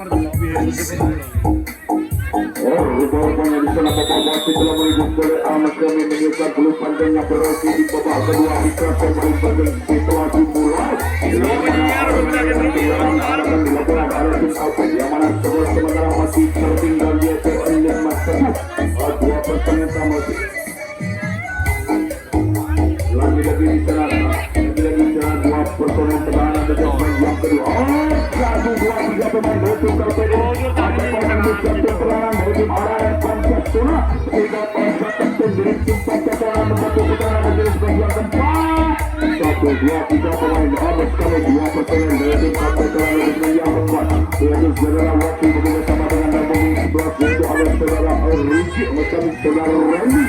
Rupanya di sana Bapak Wasit telah menyebut oleh Ahmad kami menyukai bulu pandang yang berosi di babak kedua di kertas paling penting setelah dimulai. Akan dilakukan oleh tim Alpen yang mana skor sementara masih tertinggal di atas 5-1. Dua pertandingan masih. Lagi-lagi di sana dua pertandingan pertahanan dan yang kedua. Satu dua tiga pemain betul terpilih. Ada pemain betul perlahan dari tim Araya Pancasila. Tiga pemain kapten dari tim Pancasila membantu pertahanan dari sebagian keempat. Satu dua tiga pemain ada sekali dua pertandingan dari tim Pancasila dari sebagian keempat. Yaitu saudara Wati bekerjasama dengan Nabung 11 yaitu ada saudara Riki macam saudara Randy.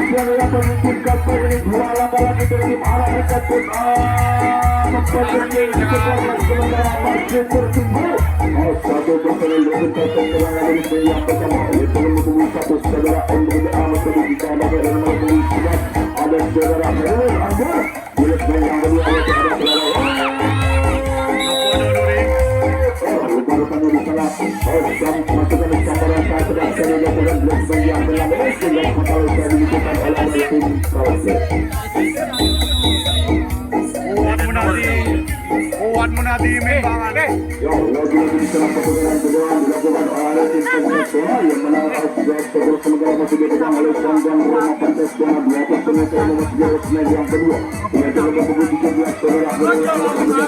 Yang menunjukkan ini dua lagi dari tim Araya Kapten memperbaiki sebuah sementara masih tertimbul. Satu personel dari Kapten dari yang pertama yaitu nomor 1 saudara Andri Ahmad dari Jakarta dan nomor 11 ada saudara Herul Anwar. Yang kedua ada saudara rupanya di sana masukkan di sambaran saat sedang serius dan belum yang berlalu sehingga kalau saya dibutuhkan oleh tim Kauser. Kuat menadi membangan. Yang lagi di sana pertandingan kedua dilakukan oleh tim Kauser yang menang atas skor sementara masih dipegang oleh Sanggang Roma Pancasila 2-1 nomor 3 yang kedua. Yang kedua nomor 17 saudara saudara 17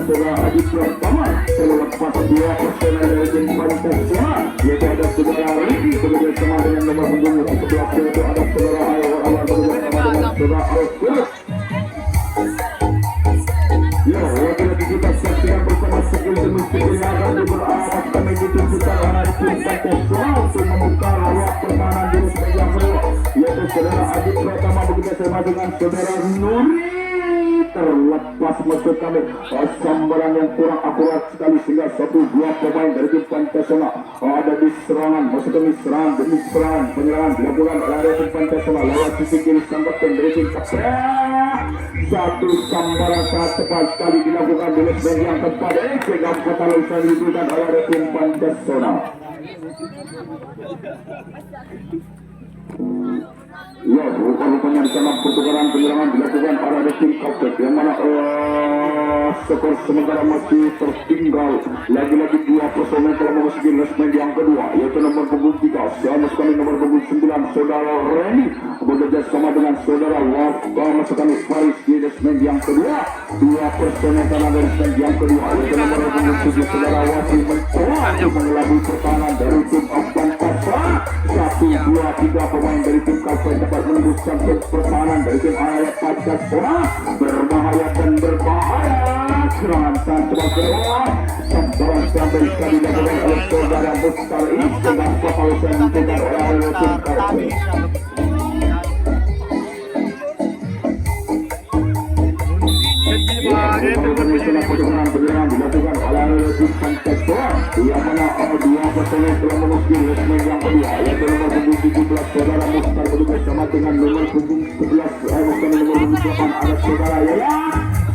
saudara Adit Pratama selepas 2 personel dari tim Pancasila yaitu ada saudara Riki bekerjasama dengan nomor punggung 11 yaitu ada saudara Awal bekerjasama dengan saudara Alfred. Ya, lagi-lagi kita saksikan bersama skill demi skill yang akan diberamat kami ditunjukkan oleh tim Pancasila untuk membuka ruang pertahanan di sebagian kedua yaitu saudara Adit Pratama bekerjasama dengan saudara Nuri. Terlepas masuk kami sambaran yang kurang akurat sekali sehingga 1-2 pemain dari tim Pancasila ada di serangan masuk kami serangan demi serangan penyerangan dilakukan oleh tim Pancasila lewat sisi kiri sang kapten dari tim Kapten. Satu sambaran sangat cepat sekali dilakukan di leg yang keempat sehingga kata langsung diberikan oleh tim Pancasila. Ya, rupanya di sana pertukaran penyerangan dilakukan oleh tim Kapten yang mana skor sementara masih tertinggal lagi-lagi 2 personel telah memasuki resmen yang kedua yaitu nomor punggung 3 sama sekali nomor punggung 9 saudara Reni bekerja sama dengan saudara Wafah masukkan Faris di resmen yang kedua 2 personel telah dari resmen yang kedua yaitu nomor punggung 7 saudara Wafah mencoba untuk mengelabui pertahanan dari tim Afgan Pasra 1, 2, 3 pemain dari tim Kapten dapat menembus campur pertahanan dari tim Araya Pancasila berbahaya dan berbahaya serangan sangat keluar sampai sampai sekali dilakukan oleh saudara Mustari dengan kapal yang ditekan oleh tim Kapten. Penyerangan dilakukan oleh tim Pancasila yang mana 2 personel telah memasuki resmen yang kedua yaitu nomor punggung 17 saudara Mustar bekerjasama dengan nomor punggung 11 nomor punggung 8 ada saudara Yaya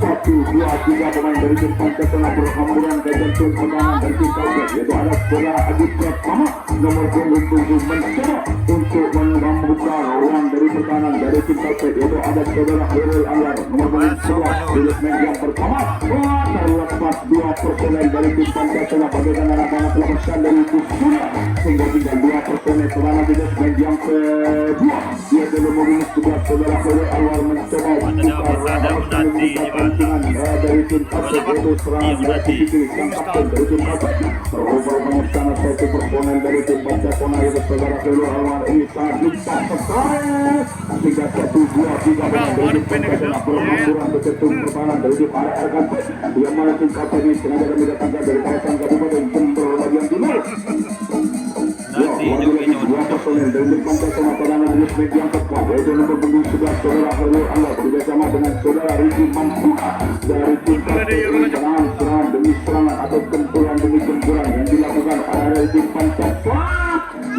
1, 2, 3 pemain dari tim Pancasila berhamburan ke jantung pertahanan dari tim Kauser yaitu ada saudara Adit Pratama nomor punggung 7 mencoba untuk membuka ruang dari pertahanan dari tim Kauser yaitu ada saudara Herul Anwar nomor punggung 11 di resmen yang pertama terlepas 2 personel dari tim Pancasila bagaimana anak-anak lepaskan dari Kusuma sehingga tinggal 2 personel pertahanan di resmen yang kedua yaitu nomor 11 saudara Herul Anwar mencoba membuka ruang dari tim Kapten yaitu serangan dari sisi kiri sang kapten dari tim Kapten rupanya sana 1 personel dari tim Pancasila yaitu saudara Herul Anwar ini sangat lipat sekali sehingga 1, 2, 3 pemain dari tim Pancasila berhamburan ke jantung pertahanan dari tim Araya Kapten yang mana tim Kapten ini sengaja kami datangkan dari kawasan Kabupaten Jember bagian timur. Lagi-lagi 2 personel dari tim Pancasila pertahanan di resmen yang keempat yaitu nomor punggung 11 saudara Herul Anwar bekerjasama dengan saudara Riki Mampuka dari tim Kapten serangan demi serangan atau gempuran demi gempuran yang dilakukan oleh tim Pancasila.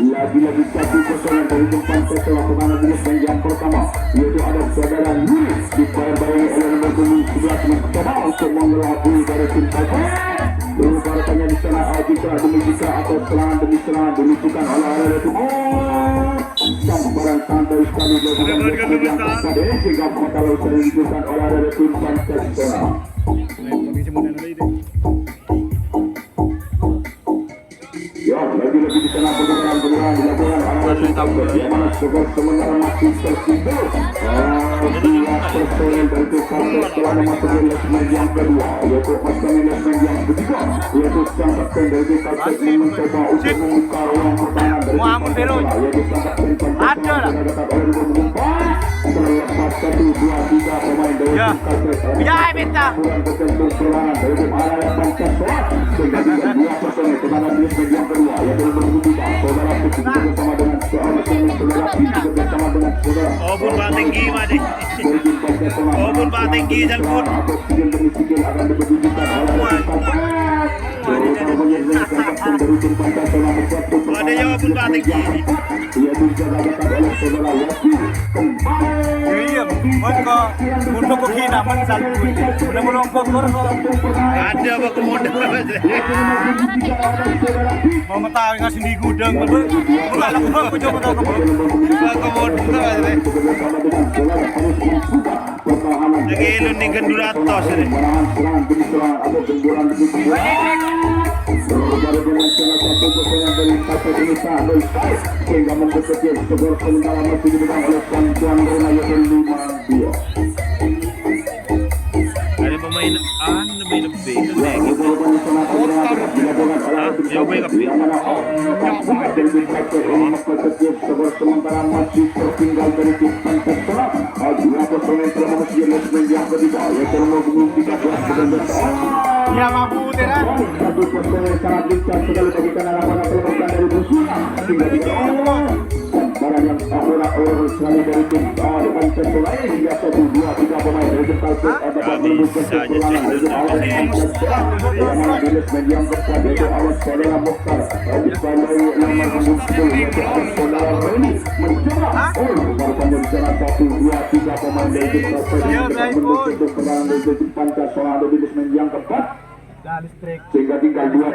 Lagi-lagi 1 personel dari tim Pancasila pertahanan di resmen yang pertama yaitu ada saudara saudara Nuri dibayar-bayangi oleh nomor punggung 11 mencoba untuk mengelabui dari tim Thailand. Rupanya di sana jika demi jika atau serangan demi serangan dilakukan oleh arah itu. Sambaran santai sekali dilakukan yang kepada sehingga kalau sering dilakukan oleh arah itu Pancasila. Ya, lagi-lagi di sana penyerangan dilakukan oleh yang mana skor sementara masih tertidur. Dua personel dari Kampus telah memasuki lesmen yang kedua, yaitu Osman lesmen yang ketiga, yaitu sang kapten dari Kampus mencoba untuk membuka ruang pertahanan dari Kampus, yaitu sang kapten ada lah. Terlepas 1, 2, 3 pemain dari Kampus. Ya, minta. Kurang bertentu serangan dari tim arah Pancasila sehingga tinggal 2 personel tenaga lesmen yang kedua, yaitu berhubungan saudara Putri bersama dengan saudara Putri bersama dengan saudara. Oh, pun tinggi mah. Oh, pun tinggi dan pun. Ada yang pun tinggi. Iya, mereka untuk kena mensal pun. Udah melompok ada apa kemudian mau mengetahui ngasih di gudang bukan aku coba tahu kemudian lagi lu nih genduratos ini sehingga mendekati skor sementara masih dipegang oleh tuan rumah yaitu 5-2. ada pemain lebih sementara masih tertinggal dari tim Pancasila. Dua personel telah memasuki lesmen yang ketiga, yaitu nomor 13 ya mampu tidak. Satu personel sangat lincah sekali bagikan anak-anak melepaskan dari musuhnya sehingga barang yang orang sekali dari tim Pancasila hingga 1, 2, 3 pemain dari tim Pancasila dapat menembuskan perlawanan dari tim Pancasila yang mana di lesmen yang keempat yaitu awas saudara Mokhtar dibantai nomor punggung 10 yaitu awas saudara Reni mencoba rupanya di sana 1, 2, 3 pemain dari tim Pancasila dapat menembuskan perlawanan dari tim Pancasila ada di lesmen yang keempat sehingga tinggal 2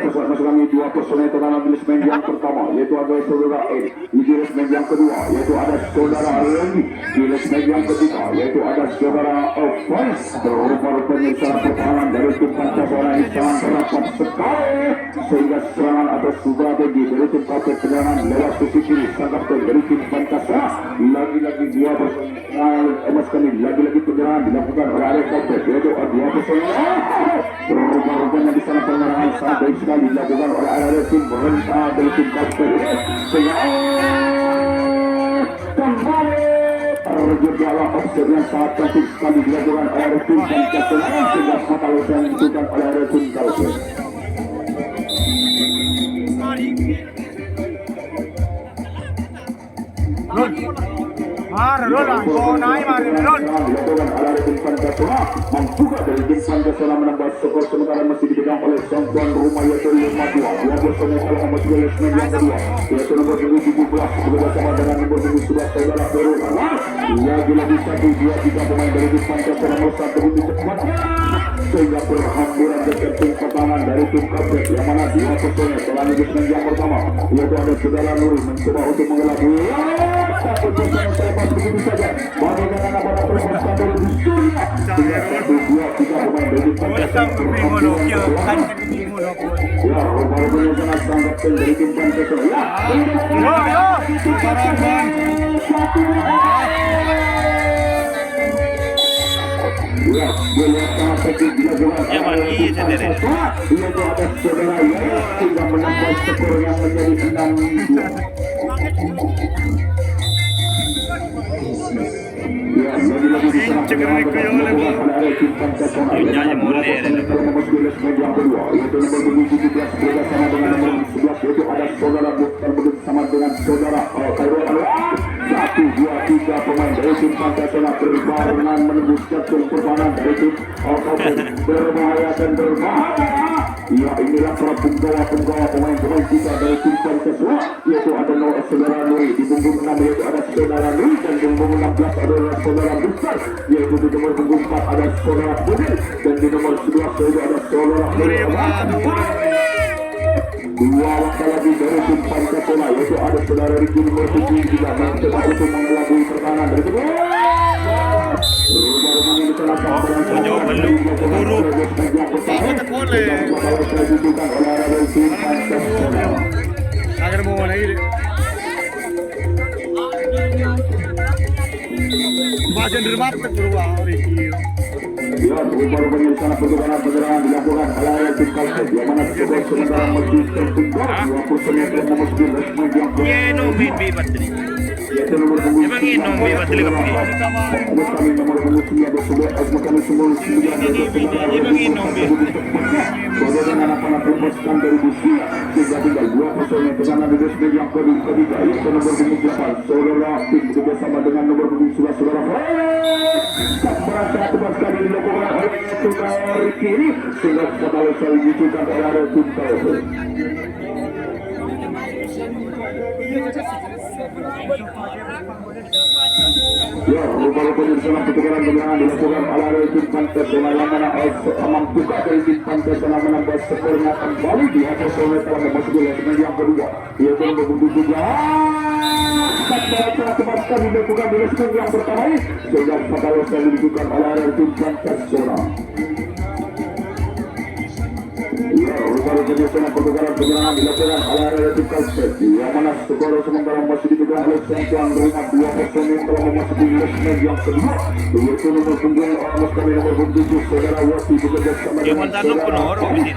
personel tenaga di lesmen yang pertama yaitu ada saudara Edi di lesmen yang kedua yaitu ada saudara Lendi di lesmen yang ketiga yaitu ada saudara Alphonse rupanya serangan pertahanan dari tim Pancasila ini sangat rapat sekali sehingga serangan atau strategi dari tim Pancasila lewat sisi kiri sang kapten dari tim Pancasila lagi-lagi 2 personel lagi-lagi penyerangan dilakukan oleh Arek Kapten yaitu 2 personel rupanya di sana penyerangan santai sekali dilakukan oleh area tim berentah dari tim Kapten sehingga kembali terjadi offset yang sangat cantik sekali dilakukan oleh tim Kapten sehingga mata lusan ditentukan oleh area tim Kapten. Juga dari tim Pancasila menambah skor sementara masih dipegang oleh sang tuan rumah yaitu 5-2. 2 personel telah memasuki lesmen yang kedua yaitu nomor 17 bersama dengan nomor 11 saudara Ferul Anwar. Lagi-lagi 1, 2, 3 pemain dari tim Pancasila melesat begitu cepat sehingga berhamburan dekat tim pertahanan dari tim Kapten yang mana 2 personel telah di lesmen yang pertama yaitu ada saudara Nuri mencoba untuk mengelabui satu personel terlepas begitu saja bagaimana pada perlepasan dari Busturia sehingga 1, 2, 3 pemain dari tim Pancasila ya rupanya sangat sangat dari tim Pancasila ya dia lihat sangat teknik dilakukan lagi sendiri dia itu ada saudara ya sehingga menambah skor yang menjadi 6-2. Ya, lagi-lagi di sana penyerangan pada area tim Pancasila nyanyi mulai memasuki lesmen yang kedua yaitu nomor 17 bersama dengan nomor 11 yaitu ada saudara Mokhtar bersama dengan saudara Khairul Anwar. 1, 2, 3 pemain dari tim Pancasila berbarengan menembus jatuh pertahanan dari tim Kapten berbahaya dan berbahaya Ya inilah para penggawa pemain kita dari tim Pancasila, yaitu ada saudara Nuri di punggung 6, yaitu ada saudara Nuri, dan di punggung 16 adalah saudara Besar, yaitu di nomor punggung 4 ada saudara Pudil, dan di nomor 11 yaitu ada saudara Nuri. Dua langkah lagi dari tim Pancasila, yaitu ada saudara Riki nomor 7 juga mencoba untuk mengelabui pertahanan dari kedua. Agar mau mana ini? Bagian dari mata berubah Ricky. Ya, baru penyelesaian pertukaran dilakukan oleh tim Kalset, yang mana skor sementara masih tertinggal 20 dan nomor 9 yang ಏನು ಮೀನ್ ಬಿ ಬರ್ತೀರಿ yaitu nomor punggung Emang ini nomor berarti lihat begini? kami nomor punggung 9 tersebut kami semua 9 Emang ini nomor bagaimana anak-anak lepaskan dari Busia sehingga tinggal 2 personel yang kesana di resmi yang ketiga yaitu nomor punggung 8 saudara Tim bekerjasama dengan nomor punggung 11 saudara tak merasa teman sekali dilakukan oleh saudara Riki ini sehingga sekali selalu dicukan oleh Tim Kalset. Ya, upaya penyelesaian pertukaran kemenangan dilakukan oleh tim Pancasila yang mana mampukan dari tim Pancasila menambah skornya kembali di atas oleh telah memasuki leg yang kedua yaitu membutuh juga secara tepat dilakukan di leg yang pertama ini sehingga sekali selalu dilakukan oleh tim Pancasila. Ya, upaya penyelesaian pertukaran kemenangan dilakukan oleh tim Kalset yang mana skor sementara masih dipegang oleh Tuan Rumah 2 yang telah memasuki leg yang kedua yaitu nomor punggung nomor 7 saudara Wati bekerja sama dengan saudara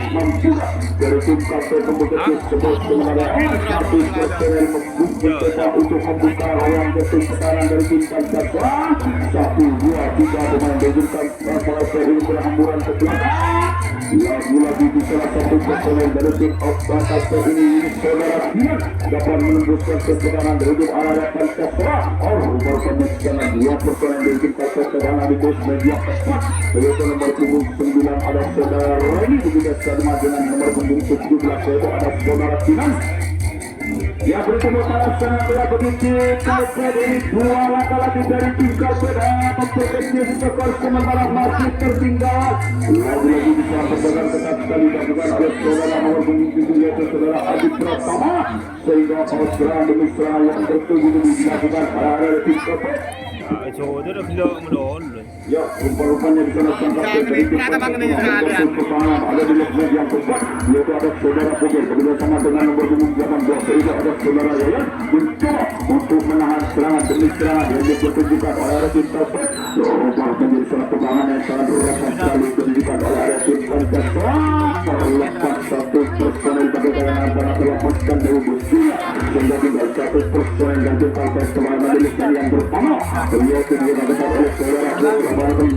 Mampura dari tim Kalset membekerja sebuah kemenangan satu personel membuka untuk membuka ruang ke tim pertahanan dari tim Kalset 1, 2, 3 pemain dari tim Kalset ini berhamburan ke belakang. Lagi-lagi di salah satu personel dari tim Kalset ini saudara Dian dapat menembuskan ketegangan dari tim arah Pancasila. Merupakan karena 2 personel dari tim Kalset ketegangan di pos media keempat yaitu nomor punggung 9 ada saudara Reni begitu sama dengan nomor punggung 17 yaitu ada saudara Kinan. Ya bertemu para sangat begitu Kalset ini 2 langkah lagi dari tim Kalset memperkecil skor sementara masih tertinggal. Lagi-lagi bisa berpegang ketat sekali dilakukan oleh saudara nomor punggung 7 yaitu saudara Adi Pratama sehingga serangan demi serangan yang bertujuan dilakukan oleh tim Kalset. Saudara bilang menol. Ya, rupa-rupanya di sana sang kapten dari tim pertahanan ada di leg yang keempat yaitu ada saudara Pugel bekerjasama dengan nomor punggung 18 yaitu ada saudara Yayan mencoba untuk menahan serangan demi serangan yang ditunjukkan oleh tim Kalset. Rupa-rupanya di sana pertahanan yang sangat rapat sekali ditunjukkan oleh tim Pancasila terlepas satu personel bagaimana antara terlepaskan dari Busia sehingga tinggal 1 personel dan tim Kalset kemarin leg yang pertama yaitu dikatakan oleh saudara kembali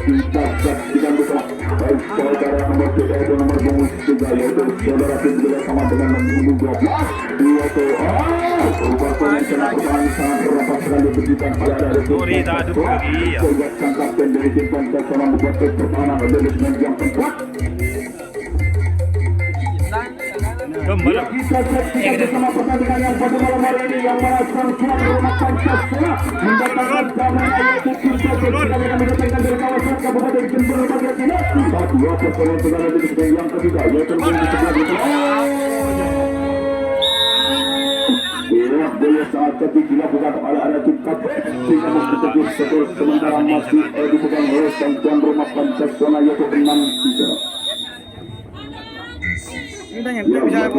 kita saksikan bersama baik saudara nomor 3 yaitu nomor punggung 3 yaitu saudara tim bersama dengan nomor punggung 12 yaitu rupa-rupanya sangat pertahanan sangat rapat sekali diberikan oleh ada sehingga sang kapten dari tim Pancasila membuat pertahanan pada leg yang keempat. Kembali. Kita saksikan bersama pertandingan yang pada malam hari ini yang mana sang tuan rumah Pancasila mendapatkan damai yaitu tim Kalset yang mendatangkan dari kawasan Kabupaten Jember bagian timur. 2 personel berada di segmen yang ketiga yaitu di sebelah boleh saat ketik dilakukan oleh ada tim Kalset sehingga bertujuh skor sementara masih dipegang oleh sang tuan rumah Pancasila yaitu 6-3. Ini Ya, sangat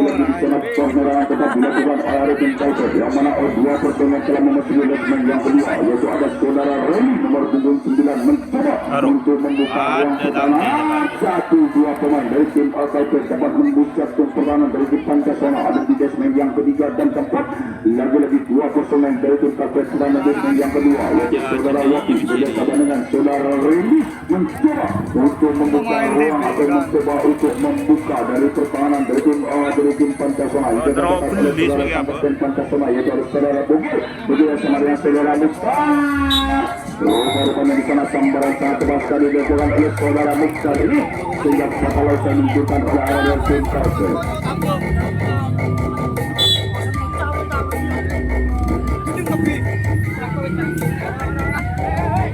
pemerangan tetap dilakukan oleh tim Kalset yang mana 2 personel telah memasuki leg yang kedua yaitu ada saudara Reni nomor punggung 9 mencoba untuk membuka ruang pertahanan 1-2 pemain dari tim Kalset dapat membuka pertahanan dari tim Pancasila ada di segmen yang ketiga dan keempat lagi-lagi 2 personel dari tim Kalset sedang di segmen yang kedua yaitu saudara Wati bekerjasama dengan saudara Reni mencoba untuk membuka ruang atau mencoba untuk membuka dari pertahanan dari tim Pancasila itu Pancasila yaitu saudara Bugil bekerjasama dengan saudara Mustafa Rupanya di sana sambaran sangat tebas sekali dilakukan oleh saudara Mukhtar ini sehingga kalau saya menunjukkan oleh area tim Kalsel.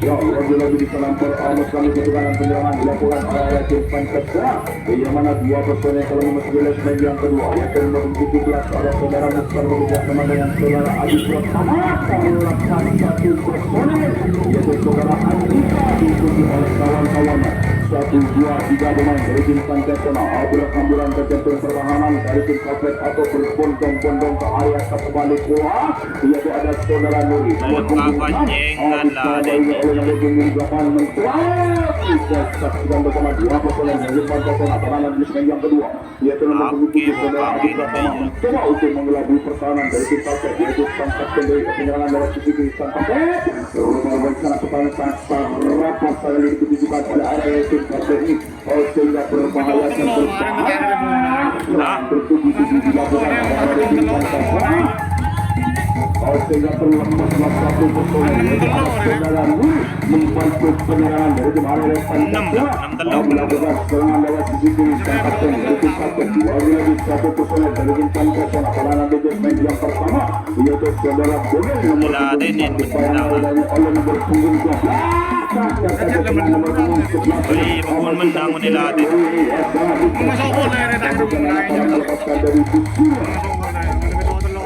Ya, lagi-lagi di sana Amos kami butuhkan penyerangan dilakukan oleh area tim Pancasila yang mana dua personel kalau memasuki leg yang kedua yaitu nomor 17 ada saudara Mukhtar bekerjasama dengan saudara Adi Pratama melaksanakan satu personel yaitu saudara Andika diikuti oleh kawan-kawannya 1, 2, 3 pemain dari tim Pancasila apabila kamburan terjatuh pertahanan dari tim Kaplet atau berbondong-bondong ke area kembali bola yaitu ada saudara Nuri oleh yang belakang mencuat kita saksikan bersama dua personel dari Pancasila pertahanan di segmen yang kedua yaitu nomor 17 saudara Adi Pratama mencoba untuk mengelabui pertahanan dari tim Kaplet yaitu sang kapten dari penyerangan dari sisi kiri sang kapten rumah sana pertahanan sangat rapat sekali diikuti juga oleh area tim Kaplet ini sehingga berbahaya dan berbahaya bertujuh dilakukan oleh tim Pancasila sehingga terlepas satu personel yaitu saudara Nur membantu penyerangan dari tim area Pancasila melakukan serangan lewat sisi kiri sang kapten dari tim Kaplet lagi satu personel dari tim Pancasila pertahanan di segmen yang pertama yaitu saudara Bonel nomor 24 dibayangkan oleh nomor punggung 12 Beli pun menang nila din. Masuk na rin tayo dari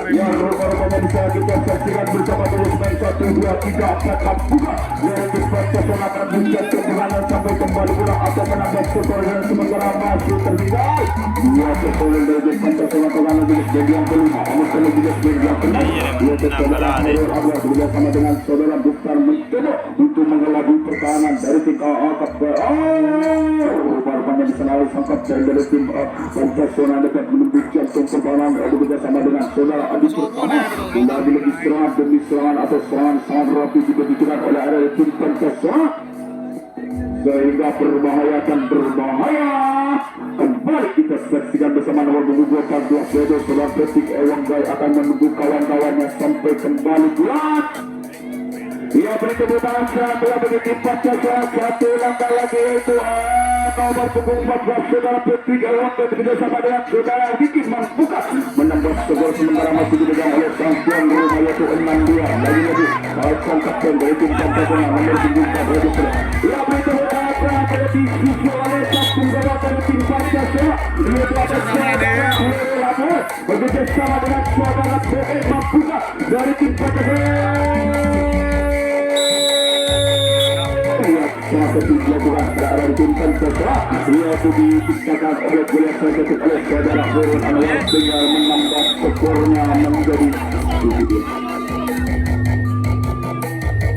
Ya, rupanya bisa kita saksikan bersama terus main 1, 2, 3 akan buka yaitu Pancasila akan buka kemenangan sampai kembali pulang atau menambah skor dan sementara masih tertinggal dua personel dari Pancasila pertahanan di bagian kelima namun kalau juga bagian kelima yaitu saudara Abdullah bersama dengan saudara Mukhtar mencoba untuk mengelabui pertahanan dari tim rupanya di sana sangkap dari tim Pancasila dapat menembus jantung pertahanan bekerjasama dengan saudara Adi Pratama lagi serangan demi serangan atau serangan sangat rapi juga ditukan oleh area tim Pancasila sehingga berbahaya dan berbahaya kembali kita saksikan bersama nomor 14 yaitu saudara Petik Ewanggai akan menunggu kawan-kawannya sampai kembali bulat. Ia beri tepuk tangan setelah begitu Pancasila satu langkah lagi yaitu nomor punggung 14 saudara Petik Ewanggai bekerjasama dengan saudara Vicky Mampuka menambah skor sementara masih dipegang oleh sang tuan rumah yaitu 6-2 lagi-lagi sang kapten dari tim Pancasila nomor punggung 14 ia beri tepuk tangan pada diskusi oleh sang penggawa dari tim Pancasila yaitu ada saudara bekerjasama dengan saudara BE Mampuka dari tim Pancasila. Satu dilakukan dari tim Pancasila yaitu diciptakan oleh bola saja oleh saudara Horun Anwar tinggal menambah skornya menjadi 7.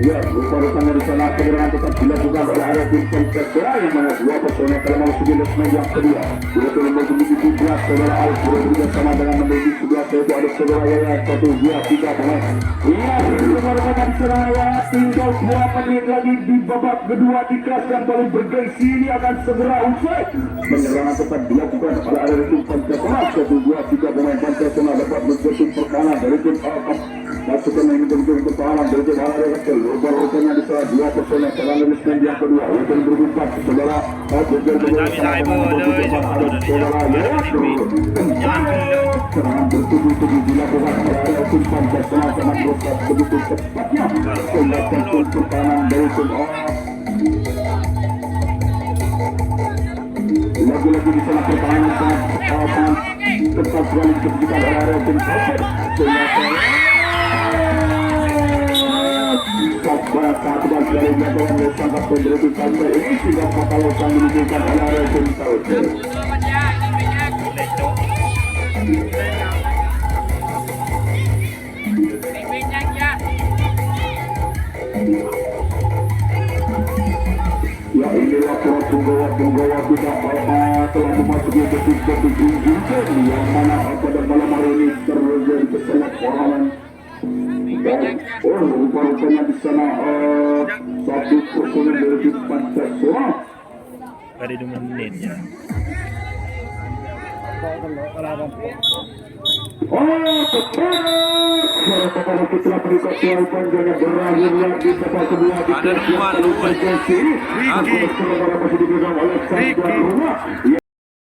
Ya, rupanya di sana penyerangan tetap dilakukan oleh area tim Pancasila yang mana dua personel kalau memasuki segmen yang kedua yaitu nomor 17 saudara Alfred bersama dengan nomor 11 yaitu ada saudara Yaya 1, 2, 3 pemain. Iya, rupanya di sana ya tinggal 2 menit lagi di babak kedua di kelas yang paling bergengsi ini akan segera usai. Penyerangan tetap dilakukan oleh area tim Pancasila 1, 2, 3 pemain Pancasila dapat menjatuh pertahanan dari tim Alkaf. Masukkan ini untuk pertahanan dari tim area kecil. Rupanya di sana dua personel pertahanan di segmen yang kedua yaitu berempat saudara serangan bertubi-tubi dilakukan oleh area tim Pancasila sangat berusaha begitu cepatnya sehingga tentu pertahanan dari tim lagi-lagi di sana pertahanan sangat ketat sekali dikejar oleh area tim satu dan dari jatuhan oleh sang kapten dari tim Kalsel ini sudah Pakalosan menunjukkan oleh area tim Kalsel. Ya inilah penggawa kita telah memasuki detik-detik injury yang mana pada malam hari ini terjadi kesalahpahaman. Rupanya di sana satu personel dari tim Pancasila Dari 2 menit ya. Setelah berikutnya panjangnya berakhir lagi babak kedua di Ada nomor dua. Aku masih dipegang oleh Sandra Rumah.